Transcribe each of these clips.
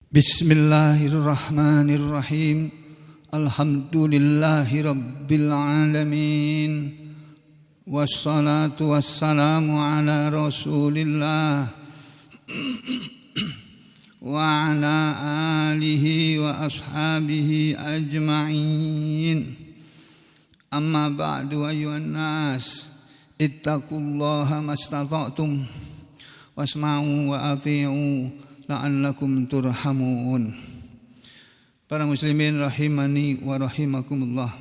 Bismillahirrahmanirrahim. Alhamdulillahi rabbil alamin. Wassalatu wassalamu ala rasulillah wa ala alihi wa ashabihi ajma'in. Amma ba'du ayyuhan nas, ittaqullaha mastata'tum wasma'u wa ati'u la'allakum turhamun. Para muslimin rahimani wa rahimakumullah.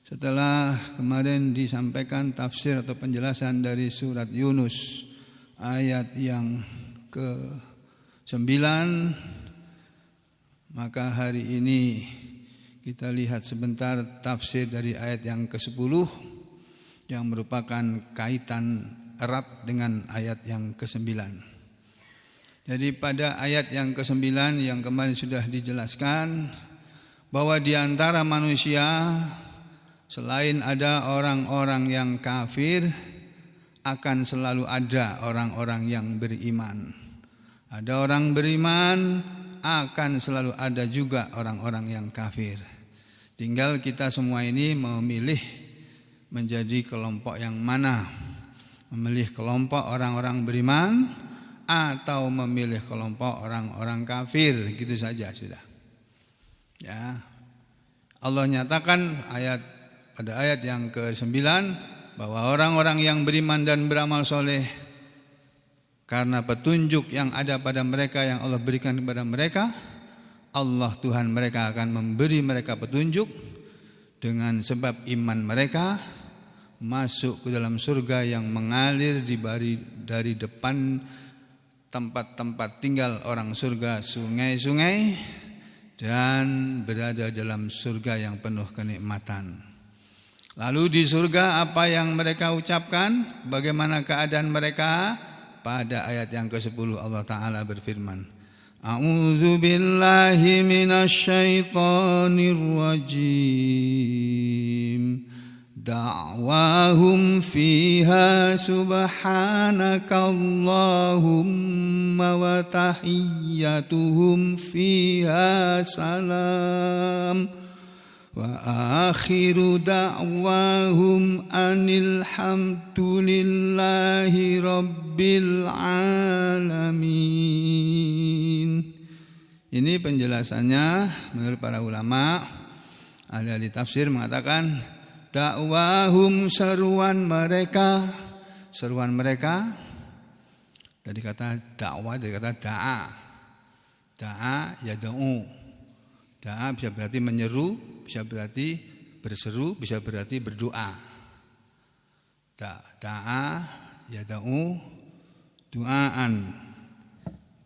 Setelah kemarin disampaikan tafsir atau penjelasan dari surat Yunus ayat yang ke-9, maka hari ini kita lihat sebentar tafsir dari ayat yang ke-10 yang merupakan kaitan erat dengan ayat yang ke-9. Jadi pada ayat yang ke-9 yang kemarin sudah dijelaskan bahwa di antara manusia selain ada orang-orang yang kafir, akan selalu ada orang-orang yang beriman. Ada orang beriman, akan selalu ada juga orang-orang yang kafir. Tinggal kita semua ini memilih menjadi kelompok yang mana. Memilih kelompok orang-orang beriman atau memilih kelompok orang-orang kafir, gitu saja sudah. Ya. Allah nyatakan pada ayat yang ke-9 bahwa orang-orang yang beriman dan beramal soleh karena petunjuk yang ada pada mereka yang Allah berikan kepada mereka, Allah Tuhan mereka akan memberi mereka petunjuk dengan sebab iman mereka masuk ke dalam surga yang mengalir dari depan tempat-tempat tinggal orang surga, sungai-sungai, dan berada dalam surga yang penuh kenikmatan. Lalu di surga apa yang mereka ucapkan? Bagaimana keadaan mereka? Pada ayat yang ke-10 Allah Ta'ala berfirman, A'udzu billahi minasyaitonir rajim. Da'wahum fiha subhanakallahumma wa tahiyyatuhum fiha salam wa akhiru da'wahum anil hamdulillahi rabbil alamin. Ini penjelasannya menurut para ulama, ahli-ahli tafsir mengatakan dakwahum, seruan mereka dari kata dakwah, dari kata da'a yad'u. Da'a bisa berarti menyeru, bisa berarti berseru, bisa berarti berdoa. Da'a yad'u du'aan,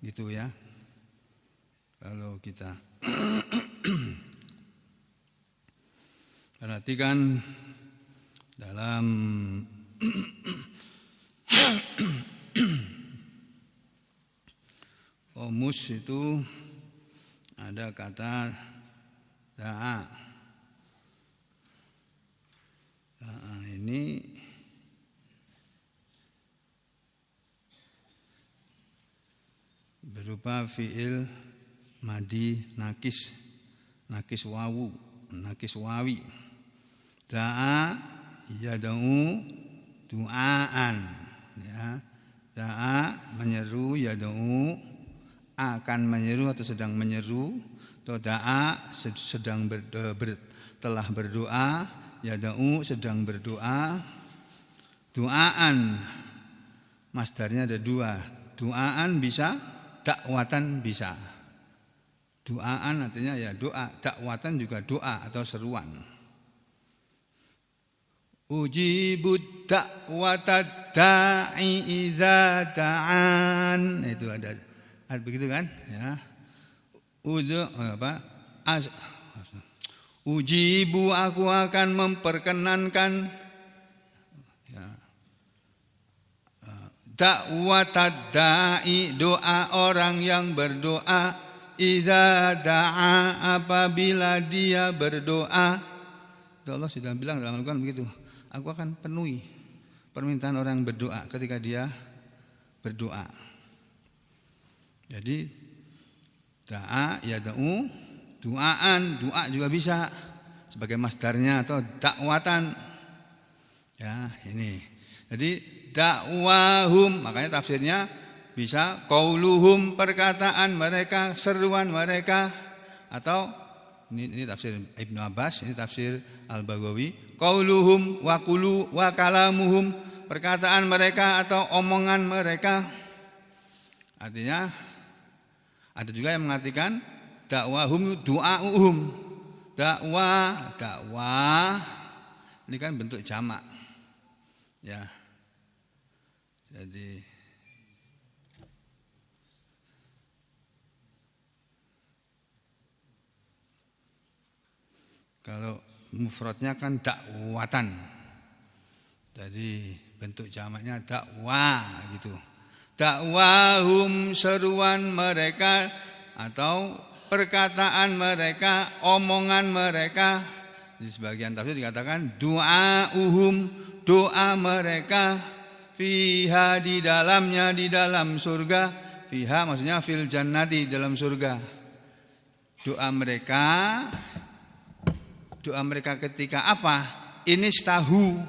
gitu ya. Kalau kita perhatikan dalam Qomus itu ada kata da'a. Da'a ini berupa fi'il madi nakis wawu, nakis wawi. Da'a yad'u du'aan, ya. Da'a menyeru, yad'u akan menyeru atau sedang menyeru, atau da'a telah berdoa, yad'u sedang berdoa. Du'aan masdarnya ada dua. Du'aan bisa, dakwatan bisa. Du'aan artinya ya doa, dakwatan juga doa atau seruan. Ujibud da'watad da'i idza da'an. Itu ada begitu kan, ya. Ujibu, aku akan memperkenankan, ya. Da'watad da'i, doa orang yang berdoa, idza da'a, apabila dia berdoa. Itu Allah sudah bilang dalam Al-Quran begitu. Aku akan penuhi permintaan orang yang berdoa ketika dia berdoa. Jadi Da'a yad'u, duaan, doa juga bisa sebagai masdarnya, atau dakwatan. Ya, ini. Jadi dakwahum, makanya tafsirnya bisa qauluhum, perkataan mereka, seruan mereka, atau ini tafsir Ibnu Abbas, ini tafsir Al-Baghawi, qauluhum wa qulu wa kalamuhum, perkataan mereka atau omongan mereka. Artinya ada juga yang mengartikan dakwahum du'auhum. Dakwah ini kan bentuk jamak. Ya. Jadi kalau mufradnya kan dakwatan. Jadi bentuk jamaknya dakwah gitu. Dakwahum, seruan mereka atau perkataan mereka, omongan mereka. Di sebagian tafsir dikatakan du'auhum, doa mereka, fiha, di dalamnya, di dalam surga. Fiha maksudnya fil jannati, dalam surga. Doa mereka ketika apa? Inistahu,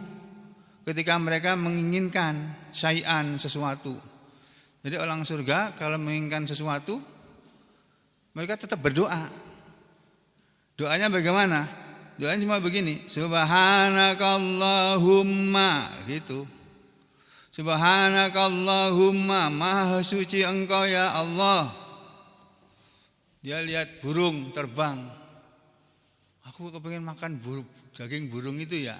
ketika mereka menginginkan syai'an, sesuatu. Jadi orang surga kalau menginginkan sesuatu, mereka tetap berdoa. Doanya bagaimana? Doanya cuma begini, subhanakallahumma, gitu. Subhanakallahumma, maha suci engkau ya Allah. Dia lihat burung terbang. Aku kepengen makan daging burung itu ya.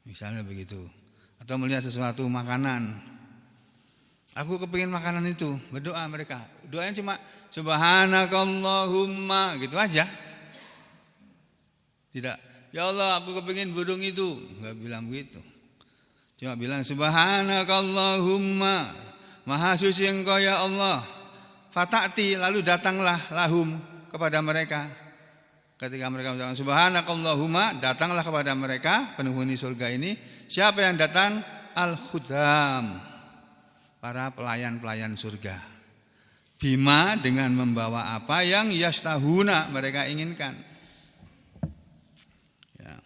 Misalnya begitu. Atau melihat sesuatu makanan. Aku kepengen makanan itu. Berdoa mereka. Doanya cuma subhanakallahumma, gitu aja. Tidak, ya Allah aku kepengen burung itu. Enggak bilang begitu. Cuma bilang subhanakallahumma, maha suci engkau ya Allah. Fata'ti, lalu datanglah lahum, kepada mereka. Ketika mereka mengucapkan subhanakallahumma, datanglah kepada mereka penghuni surga ini. Siapa yang datang? Al-khudam, para pelayan-pelayan surga. Bima, dengan membawa apa yang yastahuna, mereka inginkan. Ya.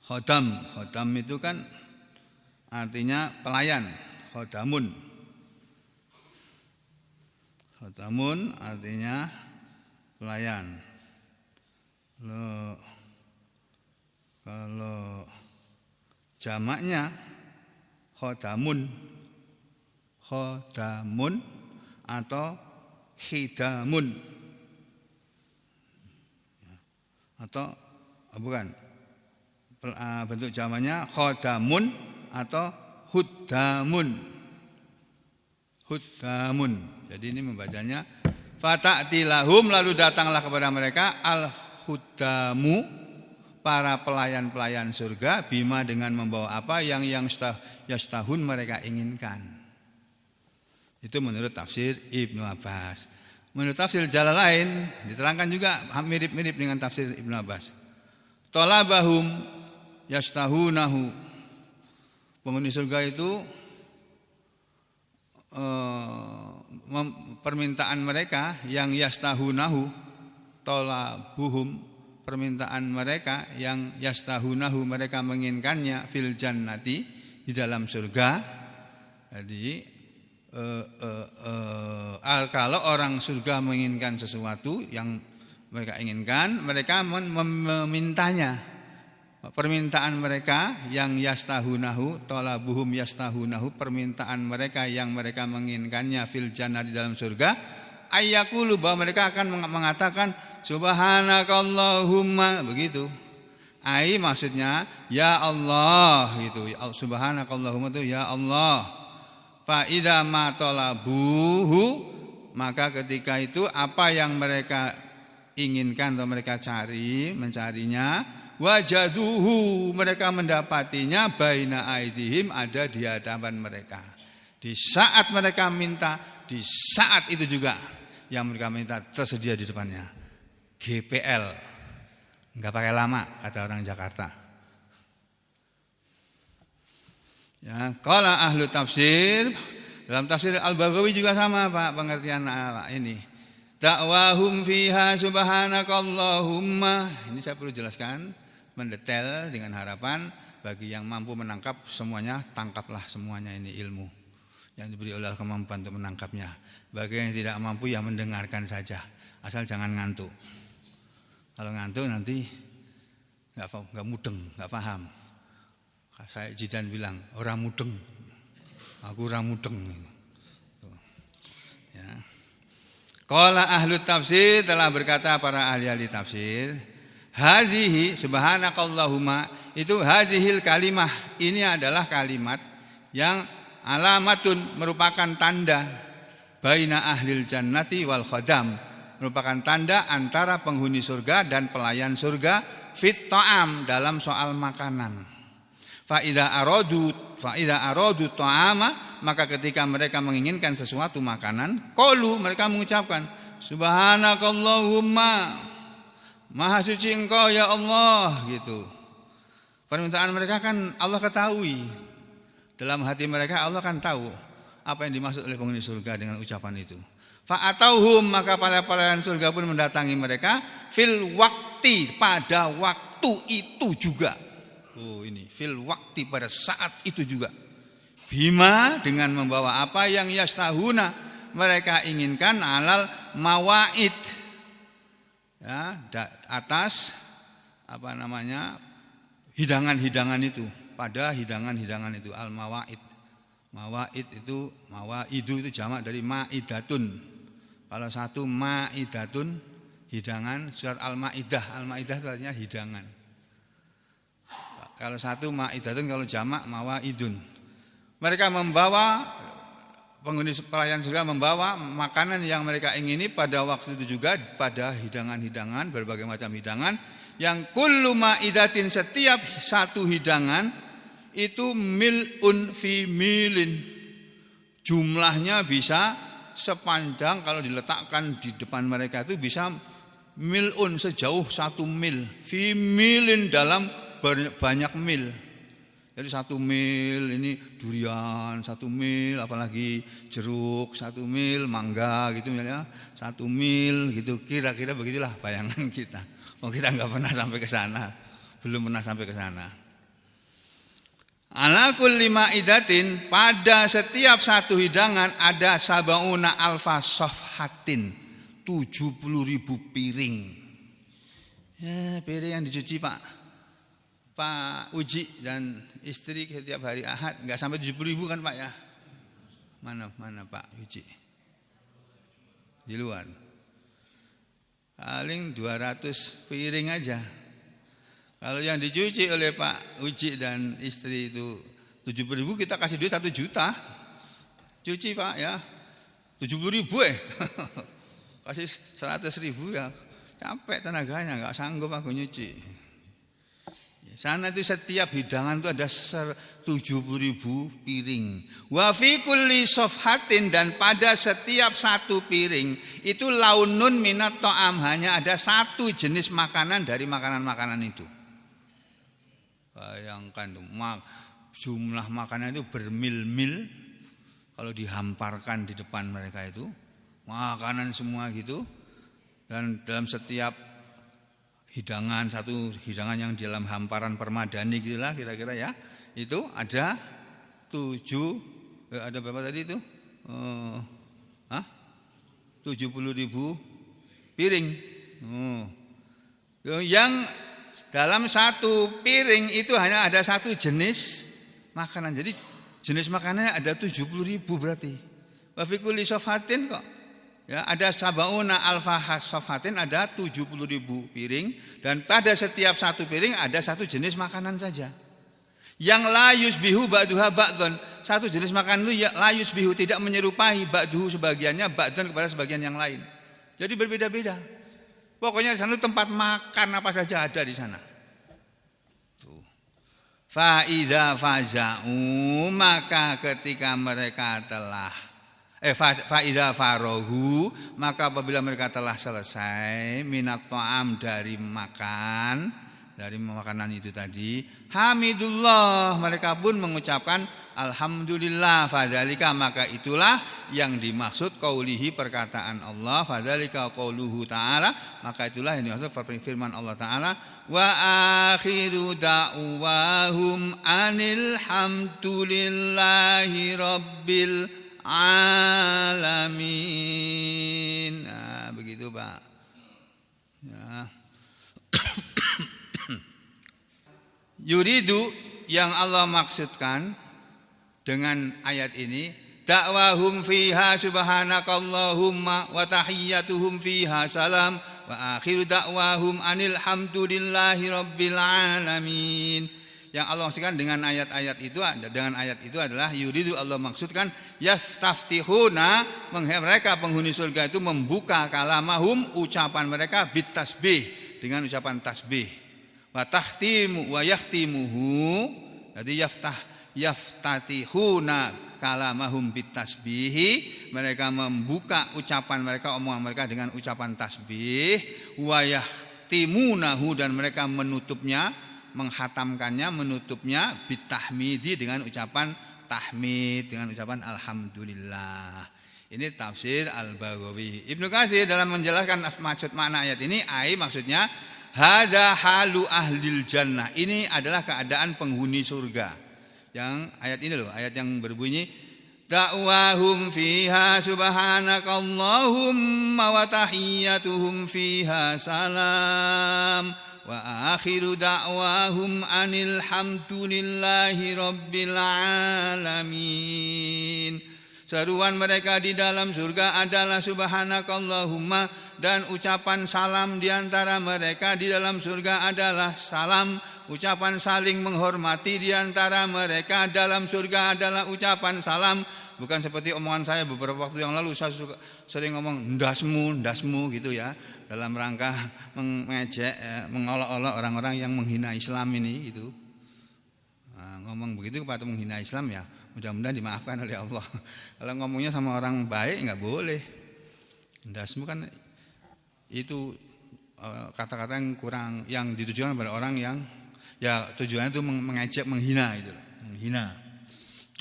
Khodam itu kan artinya pelayan, khodamun artinya pelayan. Kalau jamaknya khodamun atau khidamun, atau bukan, bentuk jamaknya khodamun atau huddamun. Jadi ini membacanya fata'ti lahum, lalu datanglah kepada mereka al-huddamu, para pelayan-pelayan surga, bima, dengan membawa apa yang yastahun, mereka inginkan. Itu menurut tafsir Ibnu Abbas. Menurut tafsir Jalalain diterangkan juga mirip-mirip dengan tafsir Ibnu Abbas. Talabahum yastahunahu, penghuni surga itu permintaan mereka yang yastahunahu, talabuhum, permintaan mereka yang yastahunahu, mereka menginginkannya, fil jannati, di dalam surga. Jadi kalau orang surga menginginkan sesuatu yang mereka inginkan, mereka memintanya. Permintaan mereka yang yastahunahu, talabuhum yastahunahu, permintaan mereka yang mereka menginginkannya, fil jannah, di dalam surga, ayyaqulu, bahwa mereka akan mengatakan subhanakallahumma, begitu. Ai maksudnya ya Allah, gitu. Subhanakallahumma itu ya Allah. Fa idza ma talabuhu, maka ketika itu apa yang mereka inginkan atau mereka mencarinya, wajaduhu, mereka mendapatinya, baina aidihim, ada di hadapan mereka. Di saat mereka minta, di saat itu juga yang mereka minta tersedia di depannya. GPL, enggak pakai lama, kata orang Jakarta. Ya, qala ahlu tafsir, dalam tafsir Al-Baghawi juga sama Pak pengertian ini. Da'wahum fiha subhanakallahumma. Ini saya perlu jelaskan mendetail dengan harapan bagi yang mampu menangkap semuanya, tangkaplah semuanya ini ilmu yang diberi oleh kemampuan untuk menangkapnya. Bagi yang tidak mampu ya mendengarkan saja, asal jangan ngantuk. Kalau ngantuk nanti nggak mudeng, nggak paham. Saya Jidan bilang orang mudeng, aku orang mudeng. Ya. Qala ahlu tafsir, telah berkata para ahli-ahli tafsir, hadhihi subhanakallahumma, itu hadhil kalimah, ini adalah kalimat yang alamatun, merupakan tanda baina ahlil jannati wal khadam, merupakan tanda antara penghuni surga dan pelayan surga, fit ta'am, dalam soal makanan. Fa'idha aradu ta'ama, maka ketika mereka menginginkan sesuatu makanan, qalu, mereka mengucapkan subhanakallahumma, maha suci engkau ya Allah, gitu. Permintaan mereka kan Allah ketahui. Dalam hati mereka Allah kan tahu apa yang dimaksud oleh penghuni surga dengan ucapan itu. Fa'atauhum, maka para pelayan surga pun mendatangi mereka fil wakti, pada waktu itu juga. Oh, ini fil wakti, pada saat itu juga. Bima, dengan membawa apa yang yastahuna, mereka inginkan, alal mawaid, ya, atas apa namanya, hidangan-hidangan itu, pada hidangan-hidangan itu, al mawaid. Mawaid itu, mawaidu itu jamak dari maidatun. Kalau satu maidatun, hidangan, surat al-maidah, al-maidah itu artinya hidangan. Kalau satu maidatun, kalau jamak mawaidun. Mereka membawa, penghuni pelayan surga membawa makanan yang mereka ingini pada waktu itu juga, pada hidangan-hidangan, berbagai macam hidangan, yang kullu maidatin, setiap satu hidangan itu mil'un fi milin, jumlahnya bisa sepanjang, kalau diletakkan di depan mereka itu bisa mil'un, sejauh 1 mil, fi milin, dalam banyak mil. Jadi 1 mil ini durian, 1 mil apalagi jeruk, 1 mil mangga gitu ya, 1 mil gitu, kira-kira begitulah bayangan kita. Oh, kita nggak pernah sampai ke sana, belum pernah sampai ke sana. Ala kulli maidatin, pada setiap satu hidangan ada sabauna alfa sofhatin, 70.000 piring. Ya, piring yang dicuci Pak Uji dan istri setiap hari Ahad, nggak sampai 70.000 kan Pak ya? Mana Pak Uji? Di luar. Paling 200 piring aja. Kalau yang dicuci oleh Pak Uji dan istri itu 70.000, kita kasih duit 1 juta. Cuci Pak ya, 70.000 kasih 100.000 ya, capek tenaganya, nggak sanggup aku nyuci. Sana itu setiap hidangan itu ada 70.000 piring. Wa fi kulli sofhatin, dan pada setiap satu piring itu launun minat ta'am, hanya ada 1 jenis makanan dari makanan-makanan itu. Bayangkan tuh, jumlah makanan itu bermil-mil, kalau dihamparkan di depan mereka itu makanan semua gitu. Dan dalam setiap hidangan, satu hidangan yang di dalam hamparan permadani gitulah kira-kira ya, itu ada 7, ada berapa tadi itu? 70.000 piring. Yang dalam satu piring itu hanya ada 1 jenis makanan. Jadi jenis makanannya ada 70.000 berarti. Wa fi kulli sofhatin kok. Ya, ada sabauna alfa sofhatin, ada 70.000 piring, dan pada setiap satu piring ada 1 jenis makanan saja. Yang la yusbihu ba'duha ba'dun, 1 jenis makanan itu la yusbihu, tidak menyerupai ba'duhu, sebagiannya ba'dun kepada sebagian yang lain. Jadi berbeda-beda. Pokoknya di sana tempat makan apa saja ada di sana. Fa idza faza'u, maka ketika mereka telah fa'idha farohu, maka apabila mereka telah selesai minat ta'am, dari makanan itu tadi, hamidullah, mereka pun mengucapkan alhamdulillah, fadzalika maka itulah yang dimaksud qaulihi perkataan Allah, fadzalika qauluhu ta'ala, maka itulah yang dimaksud firman Allah Ta'ala, wa akhiru da'wahum anil hamdulillahi rabbil alamin. Nah, begitu Pak. Ya. Yuridu yang Allah maksudkan dengan ayat ini, da'wahum fiha subhanakallahumma wa tahiyyatuhum fiha salam wa akhiru da'wahum anil hamdulillahi rabbil alamin. Yang Allah maksudkan dengan ayat-ayat itu, dengan ayat itu adalah yuridu, Allah maksudkan yastaftihuna, mereka penghuni surga itu membuka kalamahum, ucapan mereka bitasbih, dengan ucapan tasbih. Wa tahtimu wa yahtimuhu, jadi yaftatihuna kalamahum bitasbihi, mereka membuka ucapan mereka, omongan mereka dengan ucapan tasbih. Wa yahtimunahu, dan mereka menutupnya, menghatamkannya, menutupnya bitahmidi, dengan ucapan tahmid, dengan ucapan alhamdulillah. Ini tafsir Al-Baghawi. Ibnu Katsir dalam menjelaskan maksud makna ayat ini, maksudnya hada halu ahlil jannah, ini adalah keadaan penghuni surga. Yang ayat ini loh, ayat yang berbunyi da'wahum fiha subhanakallahumma wa tahiyyatuhum fiha salam wa akhiru da'wahum anil hamdulillahi rabbil alamin. Seruan mereka di dalam surga adalah subhanakallahumma, dan ucapan salam di antara mereka di dalam surga adalah salam. Ucapan saling menghormati di antara mereka dalam surga adalah ucapan salam. Bukan seperti omongan saya beberapa waktu yang lalu, saya sering ngomong ndasmu gitu ya, dalam rangka mengejek, mengolok-olok orang-orang yang menghina Islam ini gitu. Ngomong begitu kepada menghina Islam ya, mudah-mudahan dimaafkan oleh Allah. Kalau ngomongnya sama orang baik nggak boleh. Ndasmu kan itu kata-kata yang kurang, yang ditujukan pada orang yang ya tujuannya itu mengejek, menghina gitu, menghina.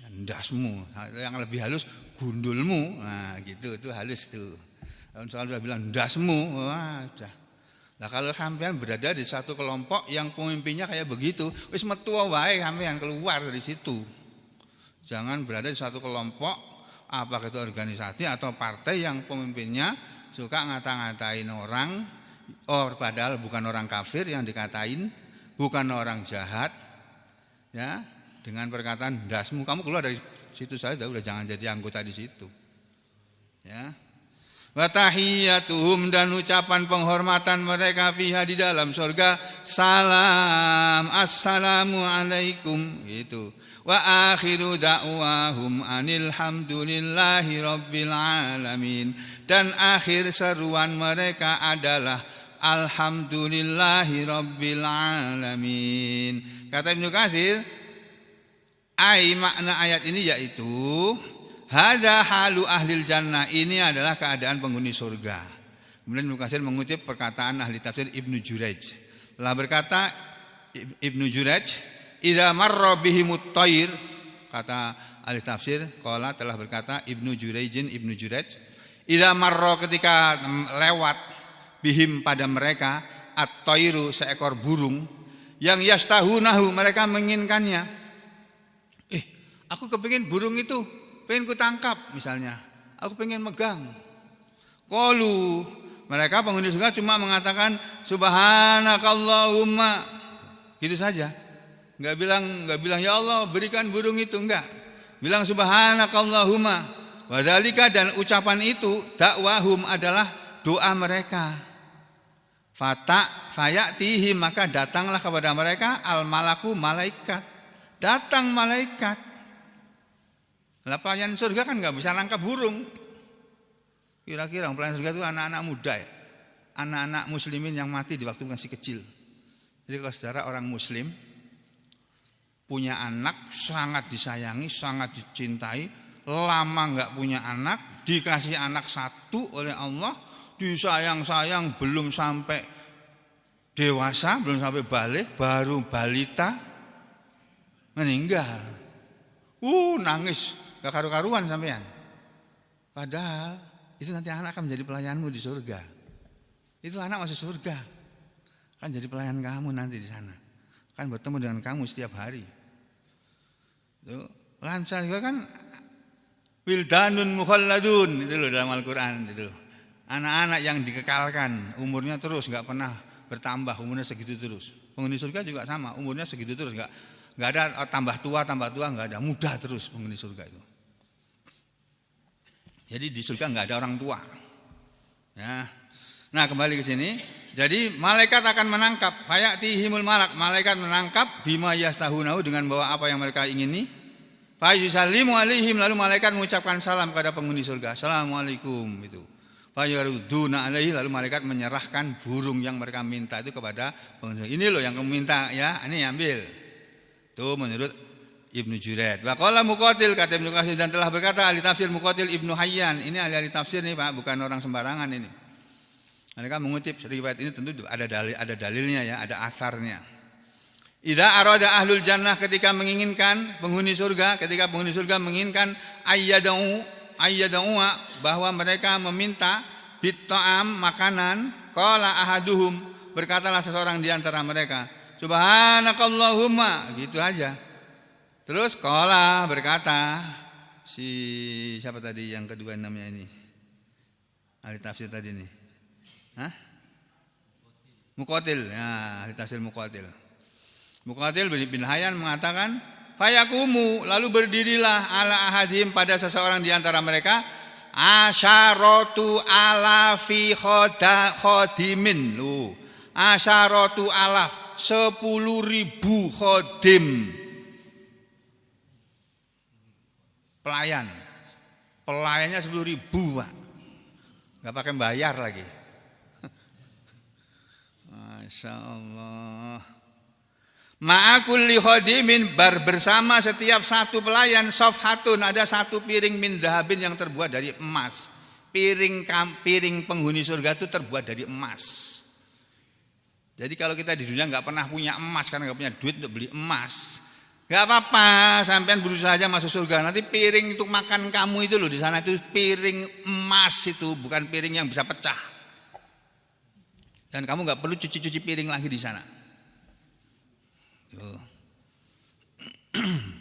Ndasmu, yang lebih halus gundulmu, nah gitu, itu halus tuh. Kalau soal sudah bilang ndasmu, wah udah. Nah kalau sampean berada di satu kelompok yang pemimpinnya kayak begitu, wis metu wae sampean keluar dari situ. Jangan berada di satu kelompok, apakah itu organisasi atau partai yang pemimpinnya suka ngata-ngatain orang, padahal bukan orang kafir yang dikatain, bukan orang jahat, ya, dengan perkataan dasmu, kamu keluar dari situ saja, udah jangan jadi anggota di situ, ya. Wa tahiyyatuhum, dan ucapan penghormatan mereka fiha di dalam surga salam, assalamu alaikum gitu. Wa akhiru da'wahum anil hamdulillahi rabbil alamin, dan akhir seruan mereka adalah alhamdulillahi rabbil alamin. Kata Ibnu Katsir, makna ayat ini yaitu hadza halu ahlil jannah, ini adalah keadaan penghuni surga. Kemudian Ibnu Katsir mengutip perkataan ahli tafsir Ibnu Jurayj. Telah berkata Ibnu Jurayj, idza marra bihimut thair, kata ahli tafsir, qala telah berkata Ibnu Jurayj, idza marra, ketika lewat, bihim pada mereka, at-thairu, seekor burung, yang yastahunahu, mereka menginginkannya. Aku kepingin burung itu, pengen ku tangkap misalnya, aku pengen megang. Qalu, mereka penghuni surga cuma mengatakan subhanakallahumma, gitu saja. Enggak bilang ya Allah berikan burung itu, enggak. Bilang subhanakallahumma. Wadzalika, dan ucapan itu dakwahum adalah doa mereka. Fayatihi, maka datanglah kepada mereka al malaku, malaikat. Datang malaikat. Pelayan surga kan nggak bisa nangkap burung. Kira-kira pelayan surga itu anak-anak muda ya, anak-anak muslimin yang mati di waktu masih kecil. Jadi kalau saudara orang muslim punya anak, sangat disayangi, sangat dicintai, lama nggak punya anak, dikasih anak satu oleh Allah, disayang-sayang belum sampai dewasa, belum sampai balik, baru balita, meninggal. Nangis gak karu-karuan sampean. Padahal itu nanti anak akan menjadi pelayanmu di surga. Itu anak masuk surga, kan jadi pelayan kamu nanti di sana, kan bertemu dengan kamu setiap hari. Tuh, lancar juga kan, wildanun mukhalladun itu loh dalam Al-Quran itu. Anak-anak yang dikekalkan, umurnya terus nggak pernah bertambah, umurnya segitu terus. Penghuni surga juga sama, umurnya segitu terus, nggak ada tambah tua nggak ada, muda terus penghuni surga itu. Jadi di surga nggak ada orang tua. Ya. Nah kembali ke sini. Jadi malaikat akan menangkap, fayatihimul malak, malaikat menangkap bima yastahunahu dengan bawa apa yang mereka ingini. Fayusallimu alaihim, lalu malaikat mengucapkan salam kepada penghuni surga. Assalamualaikum itu. Fayaruduna alaihi, lalu malaikat menyerahkan burung yang mereka minta itu kepada penghuni. Ini loh yang kamu minta ya, ini ambil. Itu menurut Ibnu Jurayd. Wa qala Muqatil, kata Ibnu Katsir, dan telah berkata ahli tafsir Muqatil Ibnu Hayyan. Ini ahli tafsir nih Pak, bukan orang sembarangan ini. Mereka mengutip riwayat ini tentu ada dalilnya ya, ada asarnya. Idza arada ahlul jannah, ketika menginginkan penghuni surga, menginginkan ayyadau bahwa mereka meminta bitta'am makanan, qala ahaduhum, berkatalah seseorang di antara mereka, subhanakallahumma, gitu aja. Terus qala berkata siapa tadi yang kedua namanya ini? Ahli tafsir tadi nih. Muqatil, ya, ahli tafsir Muqatil. Muqatil bin Hayyan mengatakan, fayakumu, lalu berdirilah ala ahadim, pada seseorang di antara mereka, asyaratu alafi khodimin. Asyaratu alaf, 10.000 khodim. Pelayannya 10.000 Pak. Gak pakai bayar lagi. Masya Allah. Ma'akulli khodimin, bersama setiap satu pelayan, sofhatun, ada satu piring min dahabin yang terbuat dari emas. Piring penghuni surga itu terbuat dari emas. Jadi kalau kita di dunia nggak pernah punya emas karena nggak punya duit untuk beli emas, nggak apa-apa, sampean berusaha aja masuk surga. Nanti piring untuk makan kamu itu loh di sana itu piring emas, itu bukan piring yang bisa pecah. Dan kamu nggak perlu cuci-cuci piring lagi di sana. Tuh.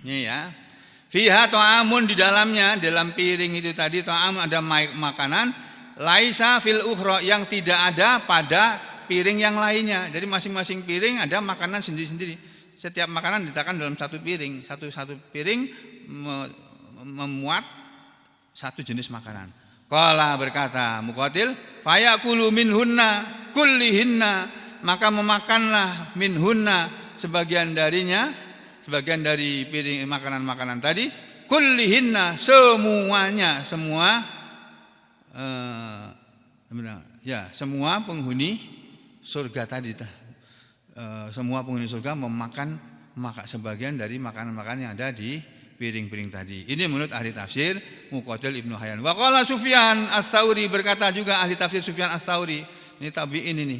Ini ya. Fiha ta'amun, di dalamnya, dalam piring itu tadi ta'am ada makanan, laisa fil ukhra, yang tidak ada pada piring yang lainnya. Jadi masing-masing piring ada makanan sendiri-sendiri. Setiap makanan diletakkan dalam satu piring. Satu piring memuat satu jenis makanan. Qala, berkata Muqatil, fayakulu minhunna kullihinna, maka memakanlah minhunna, sebagian darinya, sebagian dari piring makanan-makanan tadi, kullihinna, semuanya, semua semua penghuni surga tadi, semua penghuni surga memakan sebagian dari makanan-makanan yang ada di piring-piring tadi. Ini menurut ahli tafsir Muqatil Ibnu Hayyan. Wa qala Sufyan Ats-Tsauri, berkata juga ahli tafsir Sufyan Ats-Tsauri. Ini tabi'in ini.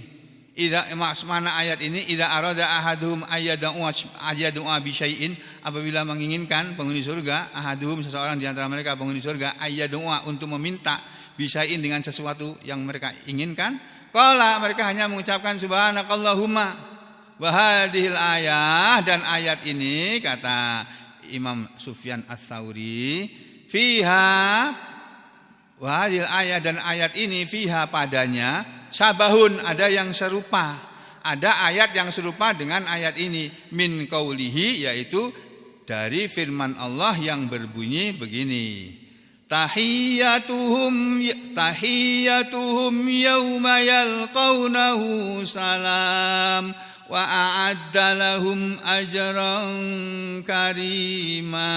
Idza mana ayat ini, idza arada ahaduhum ayyad'u bi syai'in, apabila menginginkan penghuni surga, ahaduhum, seseorang di antara mereka penghuni surga, ayyad'u, untuk meminta bi syai'in, dengan sesuatu yang mereka inginkan, qala, mereka hanya mengucapkan subhanakallahumma wa hadhil ayah, dan ayat ini, kata Imam Sufyan Ats-Tsauri, fiha wa hadhil ayah, dan ayat ini fiha, padanya sabahun, ada yang serupa, ada ayat yang serupa dengan ayat ini, min qaulihi, yaitu dari firman Allah yang berbunyi begini, tahiyyatuhum yauma yalqaunahu salam wa a'adda lahum ajran karima.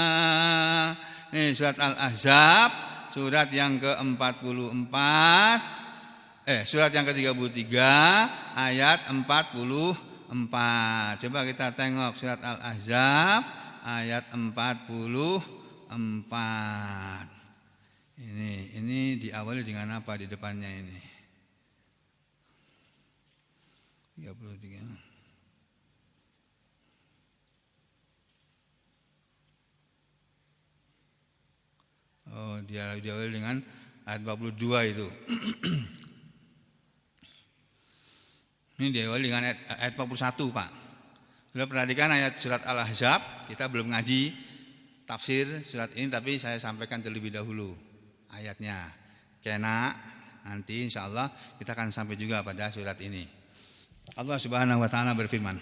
Ini surat Al-Ahzab, surat yang ke-44, surat yang ke-33 ayat 44. Coba kita tengok surat Al-Ahzab ayat 44. Ini diawali dengan apa di depannya ini? 33. dia diawali dengan ayat 42 itu. Ini diawali dengan ayat 41, Pak. Sudah perhatikan ayat surat Al-Ahzab, kita belum ngaji tafsir surat ini, tapi saya sampaikan terlebih dahulu ayatnya. Karena nanti insya Allah kita akan sampai juga pada surat ini. Allah Subhanahu wa taala berfirman,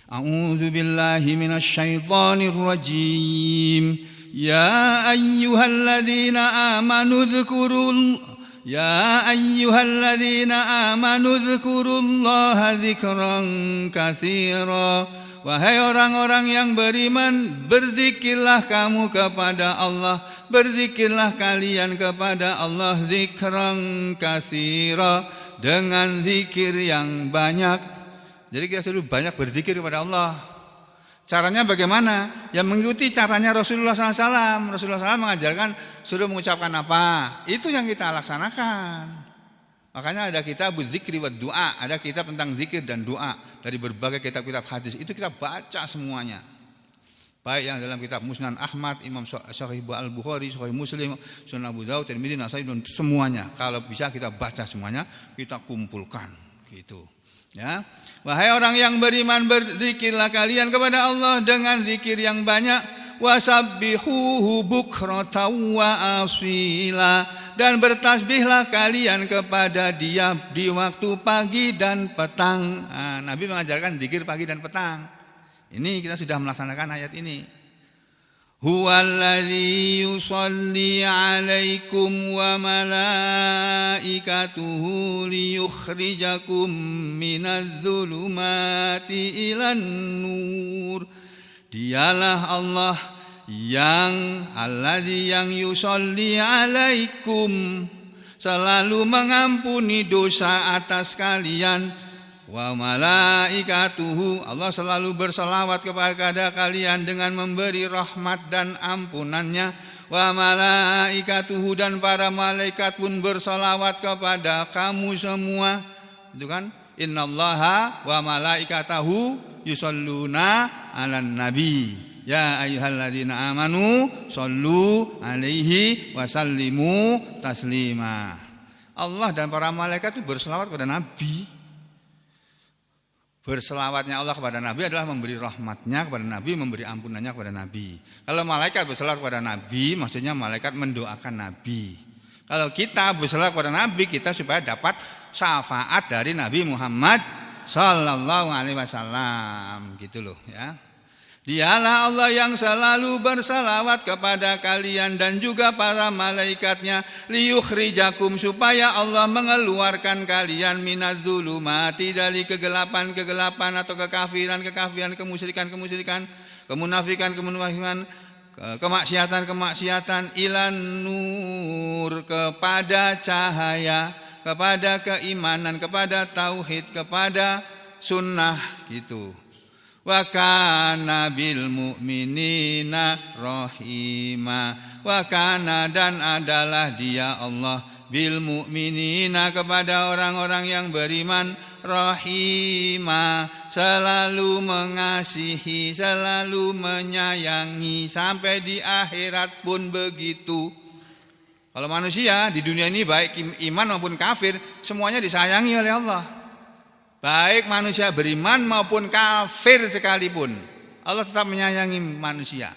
A'udzu billahi minasy syaithanir rajim. Ya ayyuhalladzina amanu dzkurullaha dzikran katsira. Wahai orang-orang yang beriman, berzikirlah kamu kepada Allah, berzikirlah kalian kepada Allah dzikran katsira, dengan zikir yang banyak. Jadi kita suruh banyak berzikir kepada Allah. Caranya bagaimana? Ya mengikuti caranya Rasulullah SAW. Rasulullah SAW mengajarkan suruh mengucapkan apa, itu yang kita laksanakan. Makanya ada kitab zikri wa doa, ada kitab tentang zikir dan doa dari berbagai kitab-kitab hadis. Itu kita baca semuanya. Baik yang dalam kitab Musnad Ahmad, Imam Sahih Al-Bukhari, Sahih Muslim, Sunan Abu Daud, Tirmidzi, Nasai, dan semuanya. Kalau bisa kita baca semuanya, kita kumpulkan gitu. Ya. Wahai orang yang beriman, berzikirlah kalian kepada Allah dengan zikir yang banyak. Wasabbihuhu bukratan wa asila, dan bertasbihlah kalian kepada Dia di waktu pagi dan petang. Nah, Nabi mengajarkan zikir pagi dan petang. Ini kita sudah melaksanakan ayat ini. Huwallazi yusalli 'alaikum wa malaikatuhu liyukhrijakum minadh-dhulumati ilan nur. Dialah Allah yang yusalli 'alaikum, selalu mengampuni dosa atas kalian. Wa malaikatuhu, Allah selalu berselawat kepada kalian dengan memberi rahmat dan ampunannya. Wa malaikatuhu, dan para malaikat pun berselawat kepada kamu semua. Itu kan? Innallaha wa malaikatahu yusalluna 'alan nabi. Ya ayyuhalladzina amanu shallu 'alaihi wa sallimu taslima. Allah dan para malaikat itu berselawat kepada Nabi. Berselawatnya Allah kepada Nabi adalah memberi rahmatnya kepada Nabi, memberi ampunannya kepada Nabi. Kalau malaikat berselawat kepada Nabi, maksudnya malaikat mendoakan Nabi. Kalau kita berselawat kepada Nabi, kita supaya dapat syafaat dari Nabi Muhammad sallallahu alaihi wasallam, gitu loh ya. Dialah Allah yang selalu bersalawat kepada kalian dan juga para malaikatnya, liyukhrijakum, supaya Allah mengeluarkan kalian minadz-dzulumati, dari kegelapan-kegelapan atau kekafiran-kekafiran, kemusyrikan-kemusyrikan, kemunafikan-kemunafikan, kemaksiatan-kemaksiatan, ilan nur, kepada cahaya, kepada keimanan, kepada tauhid, kepada sunnah, gitu. Wa kana bil mu'minina rahima. Wa kana, dan adalah Dia Allah, bil mu'minina, kepada orang-orang yang beriman, rahima, selalu mengasihi, selalu menyayangi, sampai di akhirat pun begitu. Kalau manusia di dunia ini baik iman maupun kafir, semuanya disayangi oleh Allah. Baik manusia beriman maupun kafir sekalipun, Allah tetap menyayangi manusia.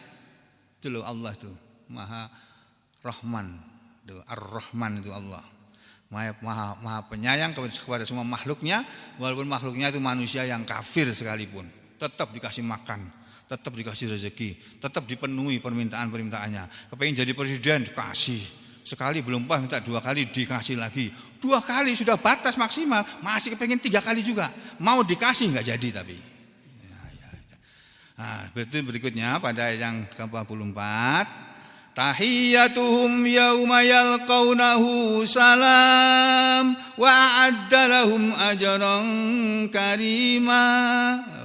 Itu loh Allah itu Maha Rahman, itu Ar-Rahman itu Allah. Maha penyayang kepada semua makhluknya, walaupun makhluknya itu manusia yang kafir sekalipun, tetap dikasih makan, tetap dikasih rezeki, tetap dipenuhi permintaan-permintaannya. Kepengin jadi presiden dikasih. Sekali belum pas, minta 2 kali dikasih lagi. 2 kali sudah batas maksimal, masih kepengen 3 kali juga. Mau dikasih nggak jadi tapi. Nah, berikutnya pada yang ke-44. Tahiyyatuhum yauma yalqaunahu salam wa a'adda lahum ajran karima.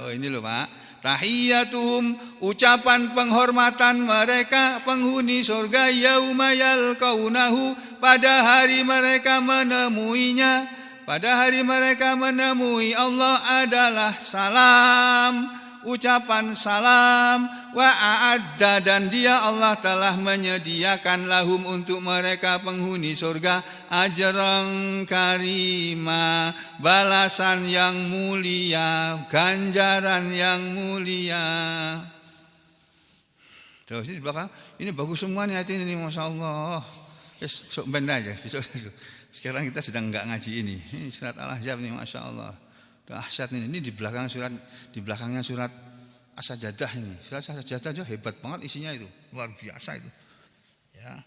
Oh ini loh Pak. Tahiyyatuhum, ucapan penghormatan mereka penghuni surga, yauma yalqaunahu, pada hari mereka menemuinya, pada hari mereka menemui Allah adalah salam. ucapan salam, wa a'adda dan dia Allah telah menyediakan lahum untuk mereka penghuni surga ajran karima, balasan yang mulia, ganjaran yang mulia. Terus ini di belakang, ini bagus semua nih ayat ini, Masya Allah. Sok benda aja, sekarang kita sedang enggak ngaji ini. Ini surat Al-Ahzab nih, Masya Allah. Dahsyat ini di belakang surat, di belakangnya surat As-Sajdah ini. Surat As-Sajdah aja hebat banget isinya itu, luar biasa itu. Ya.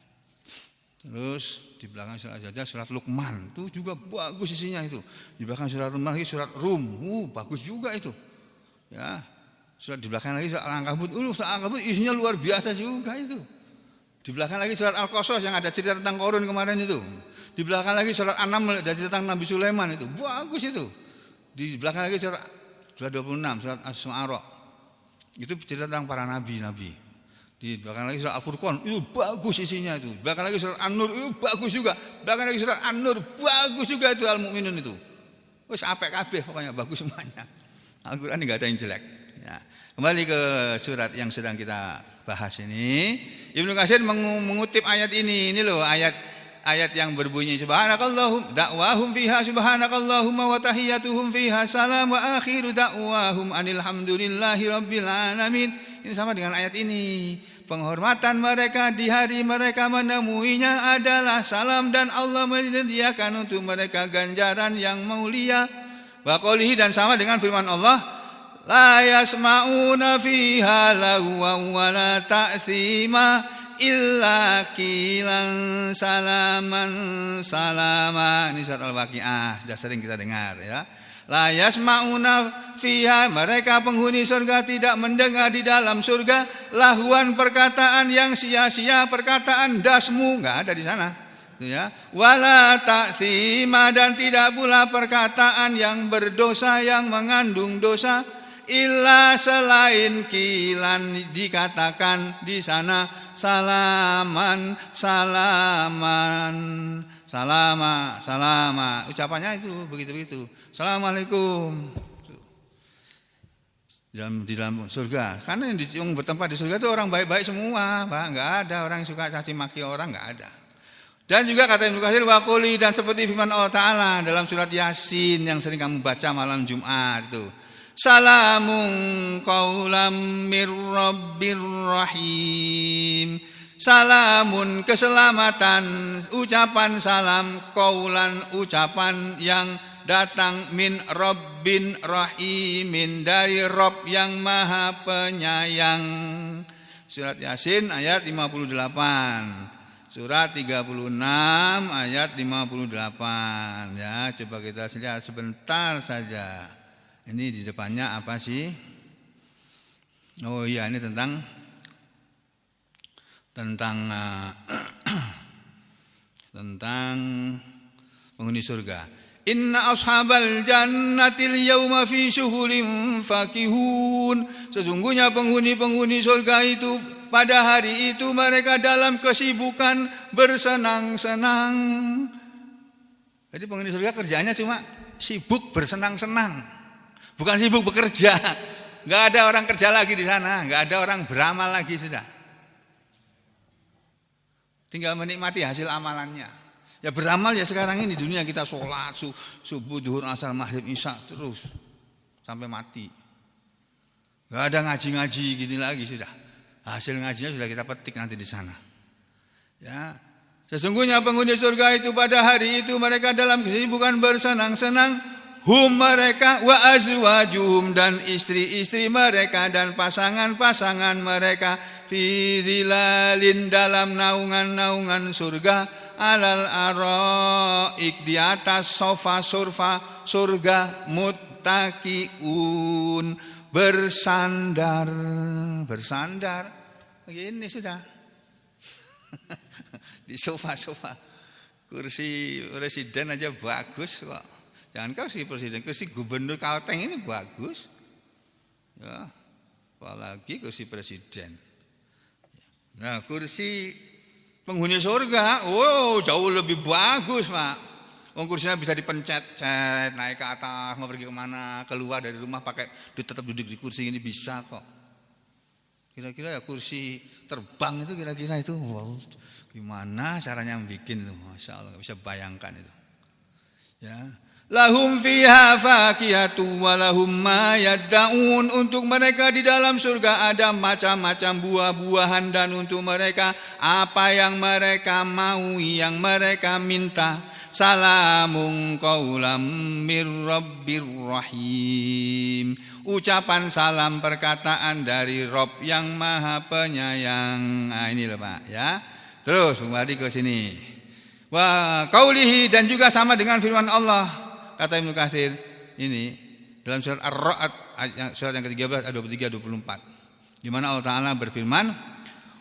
Terus di belakang surat As-Sajdah surat Luqman, itu juga bagus isinya itu. Di belakang surat Luqman lagi surat Rum, bagus juga itu. Ya. Surat di belakang lagi surat Al-Ankabut, surat Al-Ankabut isinya luar biasa juga itu. Di belakang lagi surat Al-Qasas yang ada cerita tentang Qarun kemarin itu. Di belakang lagi surat An-Naml ada cerita tentang Nabi Sulaiman itu, bagus itu. Di belakang lagi surat 26, surat As-Su'ara. Itu cerita tentang para nabi-nabi. Di belakang lagi surat Al-Furqan, itu bagus isinya itu. Di belakang lagi surat An-Nur, itu bagus juga. Di belakang lagi surat An-Nur, bagus juga itu Al-Mu'minun itu. Wes apik kabeh pokoknya bagus semuanya. Al-Qur'an enggak ada yang jelek. Ya. Kembali ke surat yang sedang kita bahas ini. Ibnu Katsir mengutip ayat ini. Ini loh ayat yang berbunyi subhanakallahum da'wahum fiha subhanakallahumma wa tahiyyatuhum fiha salam wa akhiru da'wahum anil hamdulillahi rabbil alamin. Ini sama dengan ayat ini. Penghormatan mereka di hari mereka menemuinya adalah salam dan Allah menyediakan untuk mereka ganjaran yang mulia. Wa qoulihi dan sama dengan firman Allah la yasma'una fiha lagwan wa la ta'thima illa qilan salaman salama. Ini surat Al-Waqiah, sudah sering kita dengar ya. La yasma'una fiha, mereka penghuni surga tidak mendengar di dalam surga lahwan, perkataan yang sia-sia, perkataan dasmu, enggak ada di sana. Ya, wala ta'thima dan tidak pula perkataan yang berdosa, yang mengandung dosa. Illa selain kilan dikatakan di sana salaman salaman salama ucapannya itu begitu assalamualaikum di dalam surga, karena yang bertempat di surga itu orang baik-baik semua, Pak, enggak ada orang yang suka caci maki orang, enggak ada. Dan juga kata Ibnu Katsir wa quli, dan seperti firman Allah Ta'ala dalam surat Yasin yang sering kamu baca malam Jumat itu, salamun qaulam mir rabbir rahim. Salamun keselamatan, ucapan salam, qaulan ucapan yang datang min rabbin rahimin dari Rabb yang Maha Penyayang. Surat Yasin ayat 58. Surat 36 ayat 58 ya, coba kita lihat sebentar saja. Ini di depannya apa sih? Oh iya, ini tentang penghuni surga. Inna ashabal jannatil yawma fi syughulin fakihun. Sesungguhnya penghuni surga itu pada hari itu mereka dalam kesibukan bersenang-senang. Jadi penghuni surga kerjanya cuma sibuk bersenang-senang. Bukan sibuk bekerja. Enggak ada orang kerja lagi di sana, enggak ada orang beramal lagi sudah. Tinggal menikmati hasil amalannya. Ya beramal ya sekarang ini di dunia kita sholat subuh, zuhur, asar, maghrib, isya terus sampai mati. Enggak ada ngaji-ngaji gini lagi sudah. Hasil ngajinya sudah kita petik nanti di sana. Ya. Sesungguhnya penghuni surga itu pada hari itu mereka dalam kesibukan bersenang-senang. Hum mereka wa azwajuhum dan istri-istri mereka dan pasangan-pasangan mereka fi dhilalin dalam naungan-naungan surga alal araik di atas sofa-sofa surga muttaqiun bersandar begini sudah di sofa-sofa. Kursi presiden aja bagus kok. Jangan kursi presiden, kursi gubernur Kalteng ini bagus. Ya, apalagi kursi presiden. Nah, kursi penghuni surga, jauh lebih bagus, Pak. kursinya bisa dipencet, naik ke atas, mau pergi kemana, keluar dari rumah pakai tetap duduk di kursi ini bisa kok. Kira-kira ya kursi terbang itu kira-kira itu, wow, gimana caranya bikin itu, masya Allah, bisa bayangkan itu. Ya. Lahum fiha fakihatu wa lahum ma yad'un. Untuk mereka di dalam surga ada macam-macam buah-buahan, dan untuk mereka apa yang mereka mau, yang mereka minta. Salamun qaulam mir rabbir rahim. Ucapan salam, perkataan dari Rabb yang Maha Penyayang. Nah, ini loh Pak ya. Terus kembali ke sini. Wa qaulihi, dan juga sama dengan firman Allah. Kata Ibnu Katsir ini dalam surat Ar-Ra'd, surat yang ke-13 ayat 23-24, di mana Allah Taala berfirman,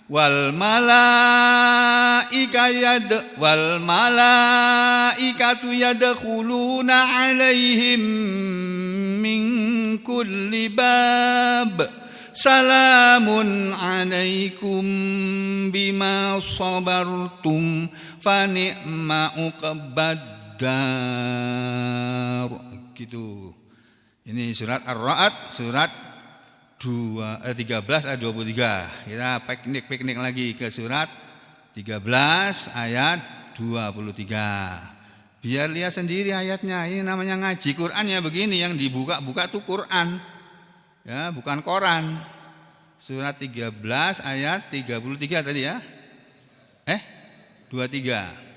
wal malaikatu yadkhuluna 'alaihim min kulli bab salamun 'alaikum bima sabartum fa ni'ma uqbad dar. Gitu. Ini surat Ar-Ra'd, surat 13 ayat 23. Kita piknik lagi ke surat 13 ayat 23. Biar lihat sendiri ayatnya. Ini namanya ngaji Quran ya, begini yang dibuka-buka tuh Quran. Ya, bukan koran. Surat 13 ayat 33 tadi ya. 23.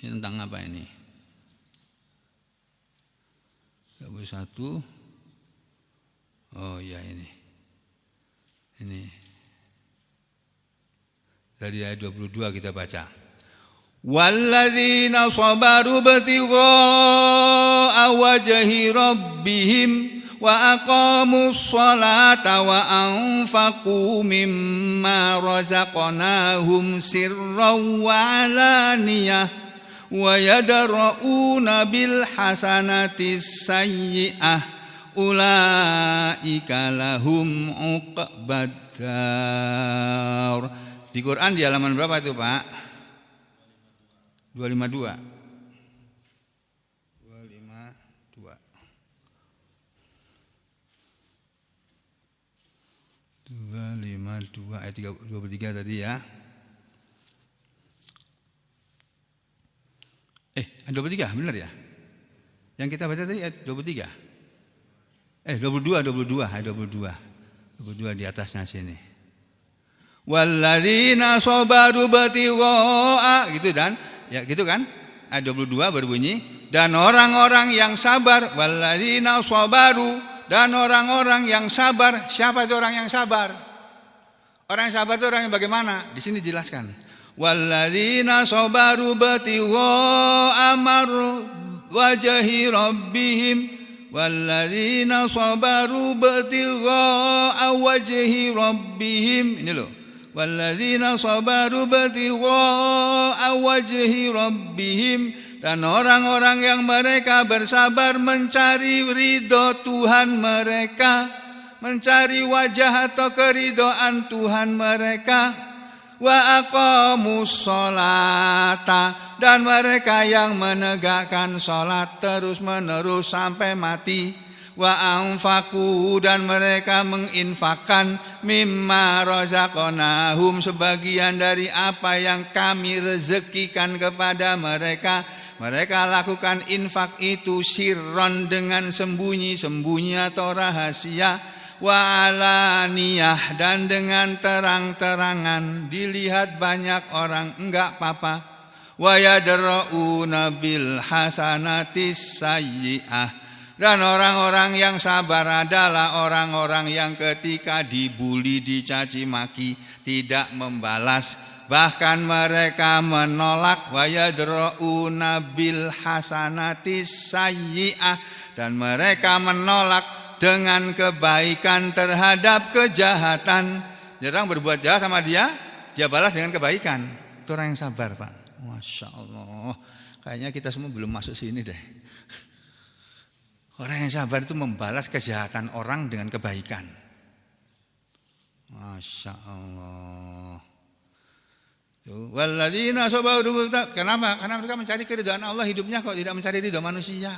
Ini tentang apa ini? 21. Oh ya ini. Dari ayat 22 kita baca. Walladzina sabaru ibtigha'a wajhi rabbihim wa aqamus salata wa anfaqu mimma razaqnahum sirran wa alaniyah wa yadra'una bil hasanati sayyi'ah ulaika lahum uqbadar. Di Quran di halaman berapa itu Pak? 252. 252 ayat 23 tadi ya. Ayat 23 benar ya? Yang kita baca tadi ayat 23. 22 ayat 22 di atasnya sini. Walladzina sabaru batigha'a, gitu dan ya gitu kan? Ayat 22 berbunyi, dan orang-orang yang sabar, walladzina sabaru, dan orang-orang yang sabar. Siapa itu orang yang sabar? Orang yang sabar itu orang yang bagaimana? Di sini dijelaskan. Walladzina sabaru batigha'a wajhi rabbihim, walladzina sabaru batigha'a wajhi rabbihim. Ini loh. Walladzina sabaru batigha'a wajhi rabbihim, dan orang-orang yang mereka bersabar mencari ridho Tuhan mereka, mencari wajah atau keridhaan Tuhan mereka. Wa aqamus sholata, dan mereka yang menegakkan salat terus menerus sampai mati. Wa anfaqu, dan mereka menginfakkan mimma razaqnahum, sebagian dari apa yang kami rezekikan kepada mereka. Mereka lakukan infak itu sirron, dengan sembunyi-sembunyi atau rahasia, wa alaniyah, dan dengan terang-terangan, dilihat banyak orang enggak apa-apa. Wa yadra'una bil hasanatis sayyi'ah, dan orang-orang yang sabar adalah orang-orang yang ketika dibuli, dicaci maki, tidak membalas, bahkan mereka menolak. Wa yadra'una bil hasanatis sayyi'ah, dan mereka menolak dengan kebaikan terhadap kejahatan. Jarang berbuat jahat sama dia balas dengan kebaikan. Itu orang yang sabar Pak. Masya Allah. Kayaknya kita semua belum masuk sini deh. Orang yang sabar itu membalas kejahatan orang dengan kebaikan. Masya Allah. Walladzina sabaru, kenapa? Karena mereka mencari keridhaan Allah hidupnya kok tidak mencari ridha manusia.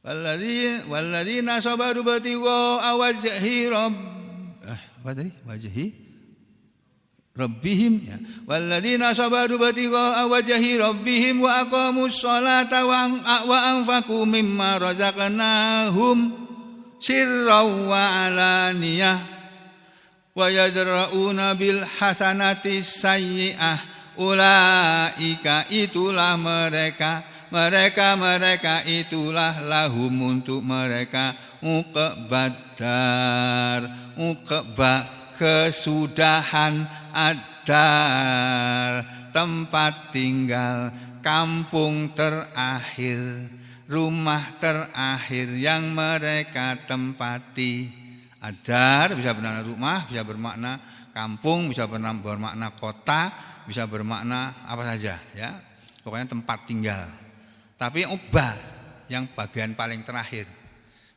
Walladzina sabaru batigha wajhi rabbihim ya. Walladzina sabaru batigha wajhi rabbihim wa aqamus sholata wa anfaqu mimma razaqnahum sirran wa alaniyah wa yadra'una bil hasanati sayyi'ah ulaika itulah mereka itulah lahum untuk mereka uqbadar kesudahan adar tempat tinggal kampung terakhir rumah terakhir yang mereka tempati. Adar bisa bermakna rumah, bisa bermakna kampung, bisa bermakna kota, bisa bermakna apa saja ya. Pokoknya tempat tinggal. Tapi uqbah yang bagian paling terakhir.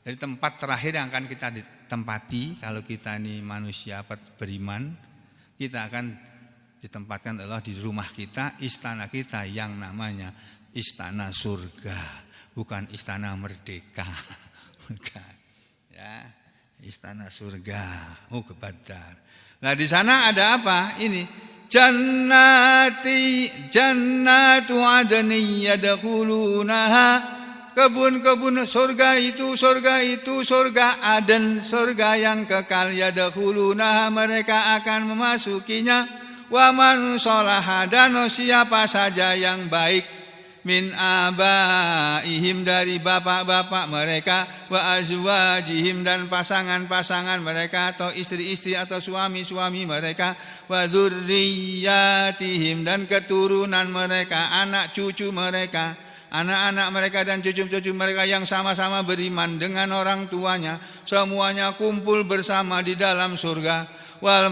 Jadi tempat terakhir yang akan kita ditempati kalau kita ini manusia beriman, kita akan ditempatkan Allah di rumah kita, istana kita yang namanya istana surga, bukan istana merdeka. Bukan. Ya. Istana surga, Badar. Nah di sana ada apa? Ini jannatu adni yadkhulunaha, kebun-kebun surga itu surga Aden, surga yang kekal. Yadkhulunaha, mereka akan memasukinya. Wa man sholaha, dan siapa saja yang baik. Min abaihim, dari bapak-bapak mereka, wa azwajihim, dan pasangan-pasangan mereka atau istri-istri atau suami-suami mereka, wa dzurriyyatihim, dan keturunan mereka, anak cucu mereka, anak-anak mereka dan cucu-cucu mereka yang sama-sama beriman dengan orang tuanya, semuanya kumpul bersama di dalam surga. Wal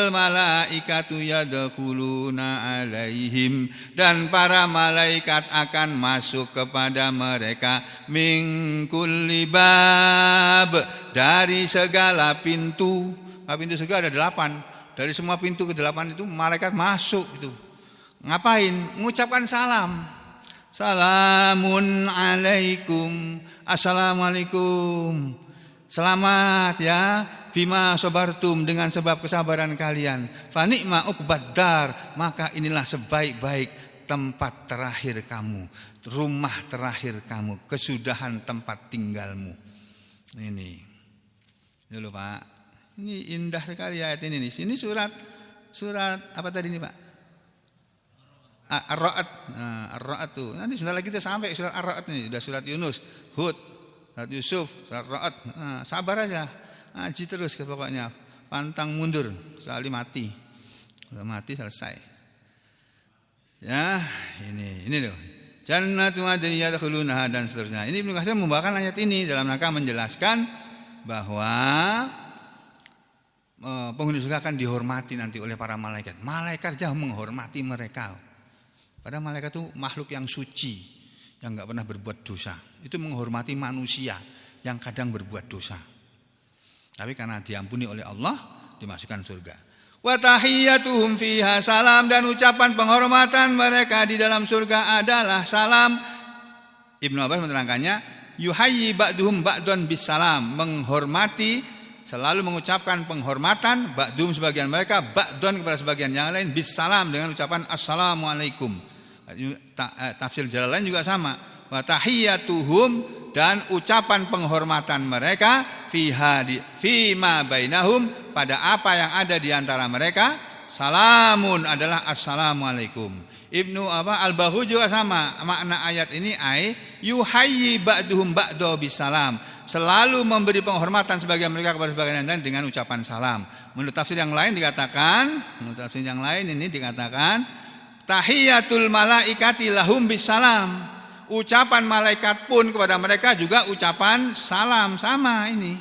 malaikatu yadkhuluna alaihim, dan para malaikat akan masuk kepada mereka min kulli bab, dari segala pintu. Pintu surga ada 8. Dari semua pintu ke-8 itu malaikat masuk itu. Ngapain? Mengucapkan salam. Salamun alaikum, assalamualaikum, selamat ya, bima sabartum, dengan sebab kesabaran kalian. Fa ni'ma uqbadar, maka inilah sebaik-baik tempat terakhir kamu, rumah terakhir kamu, kesudahan tempat tinggalmu. Ini dulu Pak, ini indah sekali ayat ini nih. Ini surat apa tadi nih Pak? Ar-Ra'd. Ar-Ra'd tuh. Nanti sebentar lagi kita sampai surat Ar-Ra'd nih, sudah surat Yunus, Hud, surat Yusuf, surat Ra'd. Sabar aja. Ngaji terus pokoknya. Pantang mundur, sekali mati. Sudah mati selesai. Ya, ini loh. Jannatu adnin yadkhulunaha, dan seterusnya. Ini Ibnu Katsir membawakan ayat ini dalam rangka menjelaskan bahwa penghuni surga akan dihormati nanti oleh para malaikat. Malaikat saja menghormati mereka. Padahal malaikat itu makhluk yang suci, yang enggak pernah berbuat dosa. Itu menghormati manusia yang kadang berbuat dosa. Tapi karena diampuni oleh Allah, dimasukkan surga. Wa tahiyyatuhum fiha salam, dan ucapan penghormatan mereka di dalam surga adalah salam. Ibnu Abbas menerangkannya, yuhayyi ba'duhum ba'dun bisalam, menghormati, selalu mengucapkan penghormatan, ba'dum sebagian mereka, ba'dun kepada sebagian yang lain, bisalam, dengan ucapan assalamualaikum. Tafsir Jalalain juga sama. Wa tahiyyatuhum, dan ucapan penghormatan mereka fima bainahum, pada apa yang ada di antara mereka, salamun adalah assalamualaikum. Ibnu Al-Baghawi juga sama, makna ayat ini yuhayyi ba'duhum ba'do bisalam, selalu memberi penghormatan sebagian mereka kepada sebagian yang lain dengan ucapan salam. Menurut tafsir yang lain dikatakan, tahiyatul malaikati lahum bisalam, ucapan malaikat pun kepada mereka juga ucapan salam, sama ini.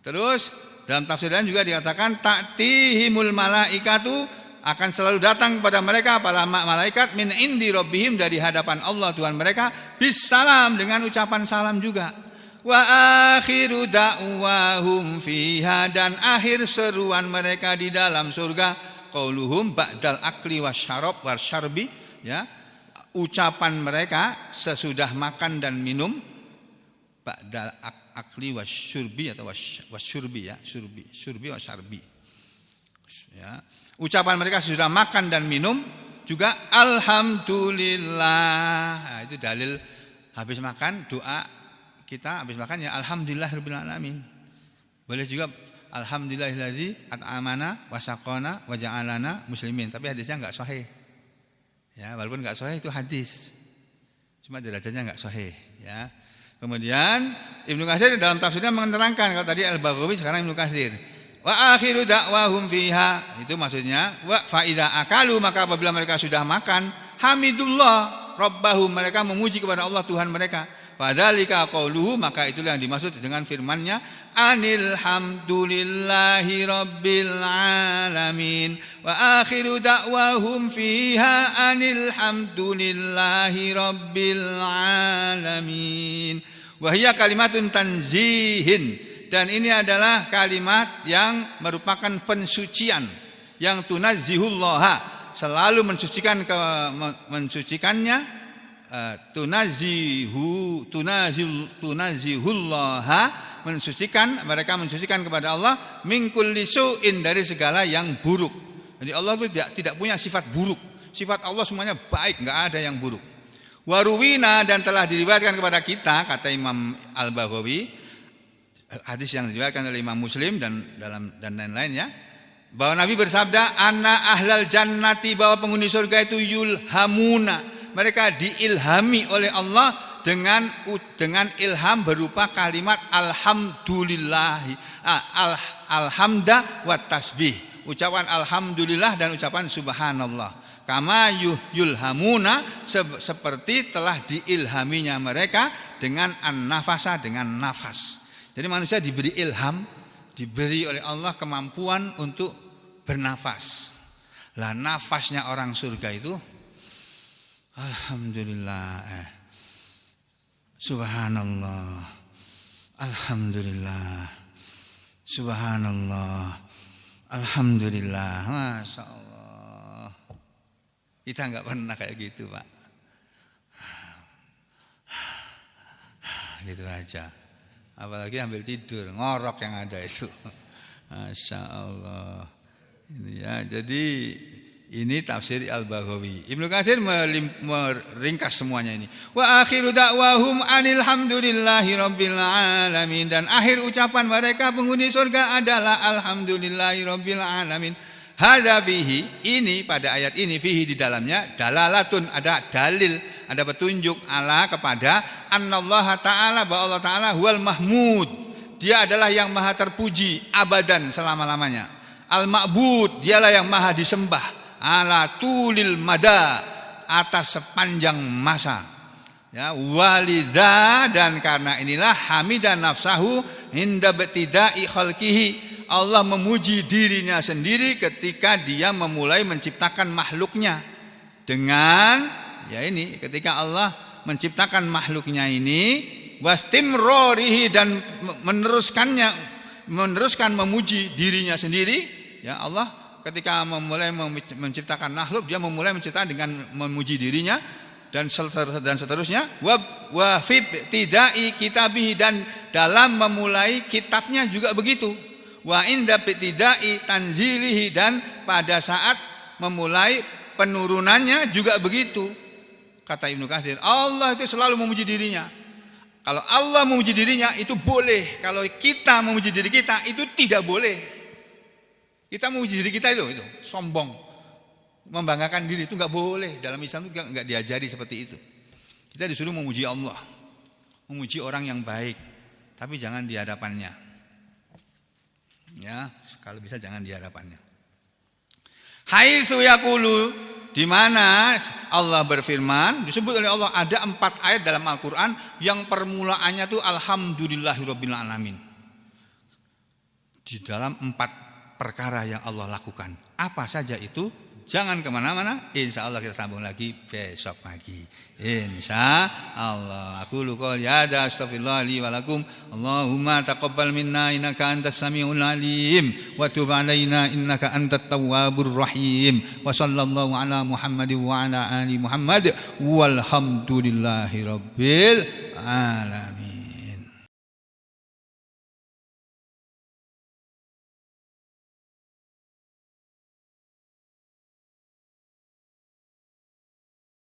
Terus dalam tafsir lain juga dikatakan ta'tihimul malaikatu, akan selalu datang kepada mereka para malaikat min indi rabbihim, dari hadapan Allah Tuhan mereka, bisalam, dengan ucapan salam juga. Wa akhiru da'wahum fiha, dan akhir seruan mereka di dalam surga qauluhum ba'dal akli wasyarab wasyarbi, ya, ucapan mereka sesudah makan dan minum, ba'dal akli wasyurbi atau wasyurbi, ya, syurbi wasyarbi, ya, ucapan mereka sesudah makan dan minum juga alhamdulillah. Nah, itu dalil habis makan, doa kita habis makan ya alhamdulillahirabbil alamin. Boleh juga alhamdulillahilladzi at'amana wa saqana wa ja'alana muslimin, tapi hadisnya enggak sahih. Ya, walaupun enggak sahih itu hadis. Cuma derajatnya enggak sahih, ya. Kemudian Ibnu Katsir dalam tafsirnya menerangkan, kalau tadi Al-Baghawi sekarang Ibnu Katsir. Wa akhiru da'wahum fiha, itu maksudnya wa fa idza akalu, maka apabila mereka sudah makan, hamidullah rabbahum, mereka memuji kepada Allah Tuhan mereka. Fadzalika qauluhu, maka itulah yang dimaksud dengan firman-Nya anil hamdulillahi rabbil alamin wa akhiru da'wahum fiha anil hamdulillahi rabbil alamin. Wa hiya kalimatun tanzihin, dan ini adalah kalimat yang merupakan pensucian, yang tunazzihullaha, selalu mensucikannya, tunazihullaha, mensucikan, mereka mensucikan kepada Allah min kulli su'in, dari segala yang buruk. Jadi Allah itu tidak punya sifat buruk. Sifat Allah semuanya baik, enggak ada yang buruk. Waruwina, dan telah diriwayatkan kepada kita, kata Imam Al-Baghawi, hadis yang diriwayatkan oleh Imam Muslim dan lain-lain, ya, bahwa Nabi bersabda anna ahlal jannati, bahwa penghuni surga itu yulhamuna, mereka diilhami oleh Allah dengan ilham berupa kalimat alhamdulillah, alhamda wa tasbih, ucapan alhamdulillah dan ucapan subhanallah. Kama yulhamuna, seperti telah diilhaminya mereka dengan an-nafasa, dengan nafas. Jadi manusia diberi ilham, diberi oleh Allah kemampuan untuk bernafas. Lah nafasnya orang surga itu alhamdulillah, subhanallah, alhamdulillah, subhanallah, alhamdulillah, masya Allah. Kita nggak pernah kayak gitu, Pak. Gitu aja. Apalagi ambil tidur, ngorok yang ada itu. Masya Allah. Ini ya, jadi ini tafsir Al-Baghawi. Ibnu Katsir meringkas semuanya ini. Wa akhiru da'wahum anil hamdulillahi rabbil alamin, dan akhir ucapan mereka penghuni surga adalah alhamdulillahi rabbil alamin. Hadza fihi, ini pada ayat ini, fihi di dalamnya dalalatun, ada dalil, ada petunjuk ala kepada annallaha ta'ala, bahwa Allah Ta'ala huwal mahmud, dia adalah yang maha terpuji abadan, selama-lamanya. Al-ma'bud, dialah yang maha disembah, ala tulil mada, atas sepanjang masa. Ya, walidha, dan karena inilah hamidan nafsahu inda btida'i khalqihi, Allah memuji dirinya sendiri ketika dia memulai menciptakan makhluknya. Dengan, ya ini, ketika Allah menciptakan makhluknya ini, wastimrorihi, dan meneruskan memuji dirinya sendiri. Ya, Allah ketika memulai menciptakan makhluk, dia memulai menciptakan dengan memuji dirinya, dan seterusnya. Wa fi ibtida'i kitabihi, dan dalam memulai kitabnya juga begitu. Wa inda ibtida'i tanzilihi, dan pada saat memulai penurunannya juga begitu. Kata Ibnu Katsir, Allah itu selalu memuji dirinya. Kalau Allah memuji dirinya itu boleh, kalau kita memuji diri kita itu tidak boleh. Kita memuji diri kita itu sombong, membanggakan diri, itu enggak boleh. Dalam Islam itu enggak diajari seperti itu. Kita disuruh memuji Allah, memuji orang yang baik, tapi jangan di hadapannya. Ya, kalau bisa jangan di hadapannya. Haitsu yaqulu, di mana Allah berfirman, disebut oleh Allah ada 4 ayat dalam Al-Qur'an yang permulaannya itu alhamdulillahirabbil alamin. Di dalam 4 perkara yang Allah lakukan. Apa saja itu? Jangan kemana-mana. Insya Allah kita sambung lagi besok pagi. Insya Allah. Aku qouli hadza astaghfirullah li wa lakum. Allahumma taqabbal minna innaka antas samiul alim wa tub alaina innaka antat tawwabur rahim. Wa sallallahu ala Muhammadin wa ala ali Muhammad walhamdulillahi rabbil alamin.